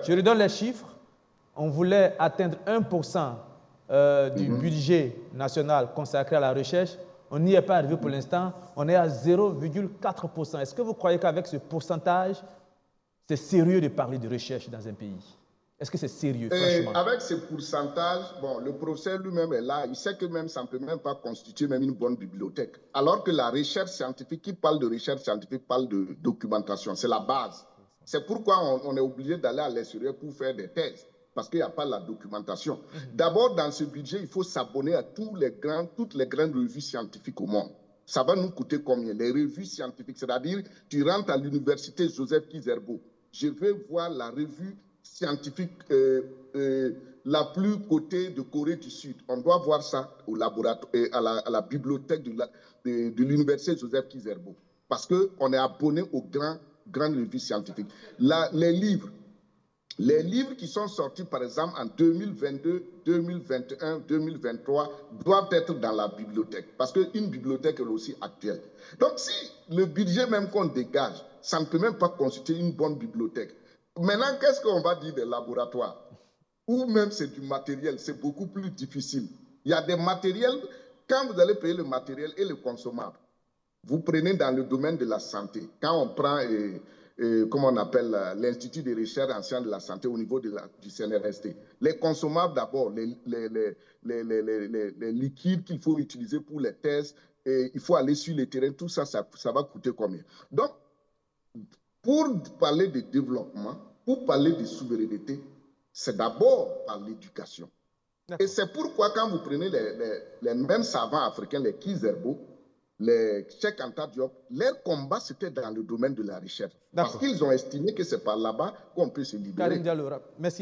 Je redonne les chiffres. On voulait atteindre 1% du budget national consacré à la recherche. On n'y est pas arrivé pour l'instant. On est à 0,4%. Est-ce que vous croyez qu'avec ce pourcentage, c'est sérieux de parler de recherche dans un pays? Est-ce que c'est sérieux, franchement? Avec ce pourcentage, bon, le professeur lui-même est là. Il sait que même ça ne peut même pas constituer même une bonne bibliothèque. Alors que la recherche scientifique, qui parle de recherche scientifique, parle de documentation. C'est la base. C'est pourquoi on est obligé d'aller à l'extérieur pour faire des thèses, parce qu'il n'y a pas la documentation. D'abord, dans ce budget, il faut s'abonner à toutes les grandes revues scientifiques au monde. Ça va nous coûter combien? Les revues scientifiques, c'est-à-dire, tu rentres à l'université Joseph Kizerbo. Je vais voir la revue scientifique la plus cotée de Corée du Sud. On doit voir ça au laboratoire, à la bibliothèque de l'université Joseph Kizerbo, parce qu'on est abonné aux grandes revues scientifiques. Les livres qui sont sortis, par exemple, en 2022, 2021, 2023, doivent être dans la bibliothèque, parce qu'une bibliothèque est aussi actuelle. Donc, si le budget même qu'on dégage, ça ne peut même pas constituer une bonne bibliothèque. Maintenant, qu'est-ce qu'on va dire des laboratoires? Ou même c'est du matériel, c'est beaucoup plus difficile. Il y a des matériels, quand vous allez payer le matériel et le consommable, vous prenez dans le domaine de la santé, quand on prend, comment on appelle, l'Institut de recherche en sciences de la santé au niveau du CNRST, les consommables d'abord, les liquides qu'il faut utiliser pour les tests, il faut aller sur le terrain, tout ça, ça va coûter combien? Donc, pour parler de développement, pour parler de souveraineté, c'est d'abord par l'éducation. Et c'est pourquoi quand vous prenez les mêmes savants africains, les Kizerbo, les Cheikh Anta Diop, leur combat, c'était dans le domaine de la recherche. Parce qu'ils ont estimé que c'est par là-bas qu'on peut se libérer. Karim Diallo, merci.